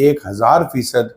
1000%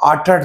8-8,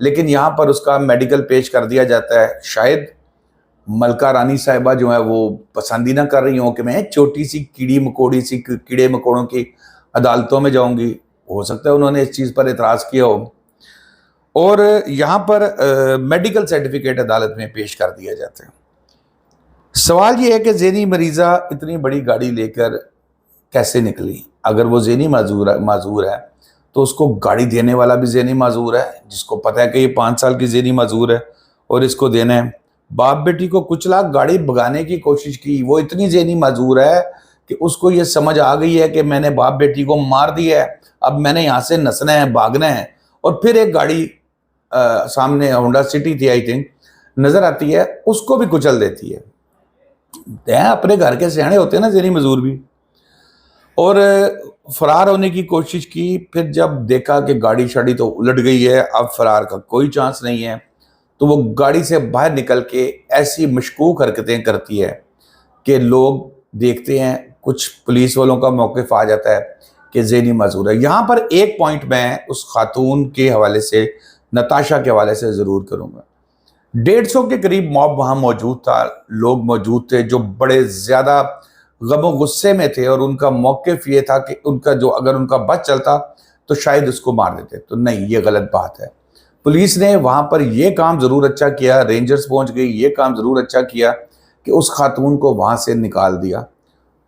لیکن یہاں پر اس کا میڈیکل پیش کر دیا جاتا ہے. شاید ملکہ رانی صاحبہ جو ہے وہ پسند ہی نہ کر رہی ہوں کہ میں چھوٹی سی کیڑے مکوڑوں کی عدالتوں میں جاؤں گی. ہو سکتا ہے انہوں نے اس چیز پر اعتراض کیا ہو. اور یہاں پر میڈیکل سرٹیفکیٹ عدالت میں پیش کر دیا جاتا ہے. سوال یہ ہے کہ ذہنی مریضہ اتنی بڑی گاڑی لے کر کیسے نکلی؟ اگر وہ ذہنی معذور ہے تو اس کو گاڑی دینے والا بھی ذہنی معذور ہے، جس کو پتہ ہے کہ یہ 5 سال کی ذہنی معذور ہے اور اس کو دینا ہے. باپ بیٹی کو کچلا، گاڑی بھگانے کی کوشش کی. وہ اتنی ذہنی معذور ہے کہ اس کو یہ سمجھ آ گئی ہے کہ میں نے باپ بیٹی کو مار دیا ہے، اب میں نے یہاں سے نسنا ہے، بھاگنا ہے. اور پھر ایک گاڑی سامنے ہونڈا سٹی تھی آئی تھنک نظر آتی ہے، اس کو بھی کچل دیتی ہے. اپنے گھر کے سیانے ہوتے ہیں نا ذہنی معذور بھی. اور فرار ہونے کی کوشش کی. پھر جب دیکھا کہ گاڑی شاڑی تو الٹ گئی ہے، اب فرار کا کوئی چانس نہیں ہے، تو وہ گاڑی سے باہر نکل کے ایسی مشکوک حرکتیں کرتی ہے کہ لوگ دیکھتے ہیں. کچھ پولیس والوں کا موقف آ جاتا ہے کہ ذہنی معذور ہے. یہاں پر ایک پوائنٹ میں اس خاتون کے حوالے سے، نتاشا کے حوالے سے ضرور کروں گا. 150 کے قریب موب وہاں موجود تھا، لوگ موجود تھے جو بڑے زیادہ غم و غصے میں تھے، اور ان کا موقف یہ تھا کہ اگر ان کا بچ چلتا تو شاید اس کو مار دیتے. تو نہیں، یہ غلط بات ہے. پولیس نے وہاں پر یہ کام ضرور اچھا کیا، رینجرز پہنچ گئی، یہ کام ضرور اچھا کیا کہ اس خاتون کو وہاں سے نکال دیا،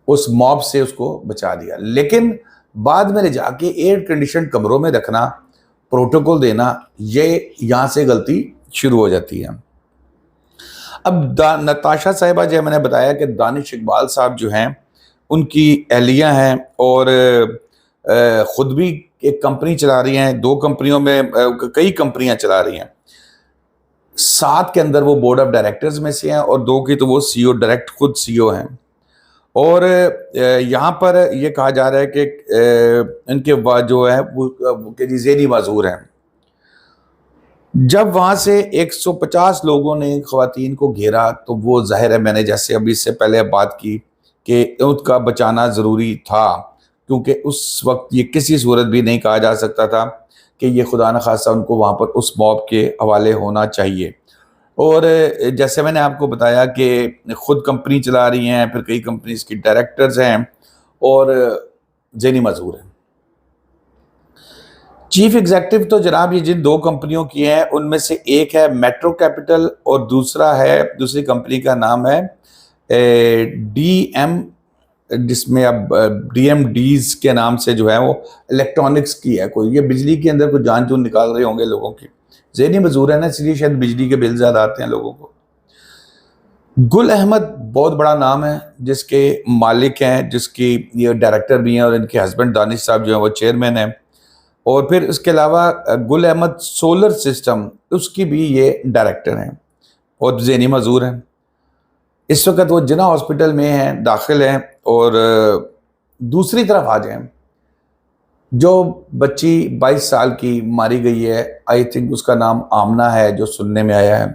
اس موب سے اس کو بچا دیا. لیکن بعد میں لے جا کے ایئر کنڈیشن کمروں میں رکھنا، پروٹوکول دینا، یہ یہاں سے غلطی شروع ہو جاتی ہے. اب نتاشا صاحبہ جو میں نے بتایا کہ دانش اقبال صاحب جو ہیں ان کی اہلیہ ہیں، اور خود بھی ایک کمپنی چلا رہی ہیں، 2 کمپنیوں میں کئی کمپنیاں چلا رہی ہیں. 7 کے اندر وہ بورڈ آف ڈائریکٹرز میں سے ہیں، اور 2 کی تو وہ سی او ڈائریکٹ خود سی او ہیں. اور یہاں پر یہ کہا جا رہا ہے کہ ان کے جو ہے وہ ذہنی معذور ہیں. جب وہاں سے 150 لوگوں نے خواتین کو گھیرا تو وہ ظاہر ہے، میں نے جیسے ابھی اس سے پہلے بات کی کہ ان کا بچانا ضروری تھا، کیونکہ اس وقت یہ کسی صورت بھی نہیں کہا جا سکتا تھا کہ یہ خدا نخواستہ ان کو وہاں پر اس موب کے حوالے ہونا چاہیے. اور جیسے میں نے آپ کو بتایا کہ خود کمپنی چلا رہی ہیں، پھر کئی کمپنیز کی ڈائریکٹرز ہیں اور ذہنی معذور ہیں. چیف ایگزیکٹو تو جناب یہ جن 2 کمپنیوں کی ہیں ان میں سے ایک ہے میٹرو کیپٹل، اور دوسری کمپنی کا نام ہے ڈی ایم، جس میں اب ڈی ایم ڈیز کے نام سے جو ہے وہ الیکٹرانکس کی ہے. کوئی یہ بجلی کے اندر کوئی جان چون نکال رہے ہوں گے لوگوں کی. ذہنی معذور ہے نا، اس لیے شاید بجلی کے بل زیادہ آتے ہیں لوگوں کو. گل احمد بہت بڑا نام ہے، جس کے مالک ہیں، جس کی یہ ڈائریکٹر بھی ہیں، اور ان کے ہسبینڈ دانش صاحب جو ہیں وہ چیئرمین ہیں. اور پھر اس کے علاوہ گل احمد سولر سسٹم، اس کی بھی یہ ڈائریکٹر ہیں اور ذہنی معذور ہیں. اس وقت وہ جناح ہاسپٹل میں ہیں، داخل ہیں. اور دوسری طرف آ جائیں، جو بچی 22 سال کی ماری گئی ہے، آئی تھنک اس کا نام آمنہ ہے جو سننے میں آیا ہے.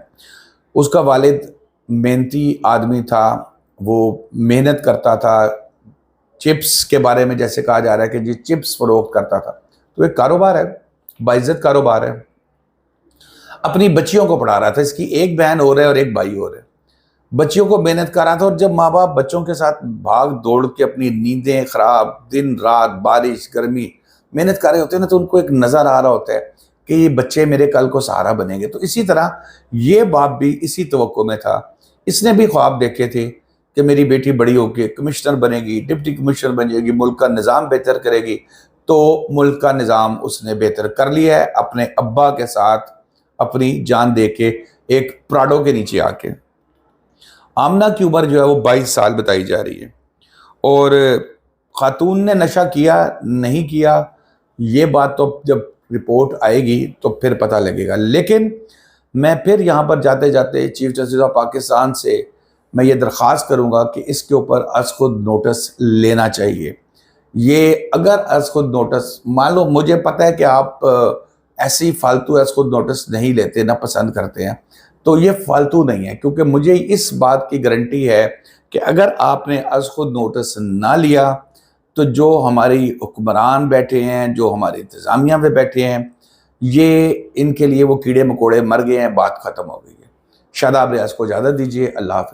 اس کا والد محنتی آدمی تھا، وہ محنت کرتا تھا. چپس کے بارے میں جیسے کہا جا رہا ہے کہ جی چپس فروخت کرتا تھا. تو ایک کاروبار ہے، باعزت کاروبار ہے. اپنی بچیوں کو پڑھا رہا تھا. اس کی ایک بہن اور ہے اور ایک بھائی اور ہے. بچیوں کو محنت کر رہا تھا، اور جب ماں باپ بچوں کے ساتھ بھاگ دوڑ کے اپنی نیندیں خراب، دن رات بارش گرمی محنت کر رہے ہوتے ہیں نا، تو ان کو ایک نظر آ رہا ہوتا ہے کہ یہ بچے میرے کل کو سہارا بنیں گے. تو اسی طرح یہ باپ بھی اسی توقع میں تھا. اس نے بھی خواب دیکھے تھے کہ میری بیٹی بڑی ہو کے کمشنر بنے گی، ڈپٹی کمشنر بنے گی، ملک کا نظام بہتر کرے گی. تو ملک کا نظام اس نے بہتر کر لیا ہے اپنے ابا کے ساتھ، اپنی جان دے کے، ایک پراڈو کے نیچے آ کے. آمنہ کی عمر جو ہے وہ 22 سال بتائی جا رہی ہے. اور خاتون نے نشہ کیا نہیں کیا، یہ بات تو جب رپورٹ آئے گی تو پھر پتہ لگے گا. لیکن میں پھر یہاں پر جاتے جاتے چیف جسٹس آف پاکستان سے میں یہ درخواست کروں گا کہ اس کے اوپر از خود نوٹس لینا چاہیے. یہ اگر از خود نوٹس، مان لو مجھے پتہ ہے کہ آپ ایسی فالتو از خود نوٹس نہیں لیتے، نہ پسند کرتے ہیں، تو یہ فالتو نہیں ہے، کیونکہ مجھے اس بات کی گارنٹی ہے کہ اگر آپ نے از خود نوٹس نہ لیا تو جو ہماری حکمران بیٹھے ہیں، جو ہماری انتظامیہ پہ بیٹھے ہیں، یہ ان کے لیے وہ کیڑے مکوڑے مر گئے ہیں، بات ختم ہو گئی ہے۔ شاداب ریاض کو اجازت دیجیے، اللہ حافظ۔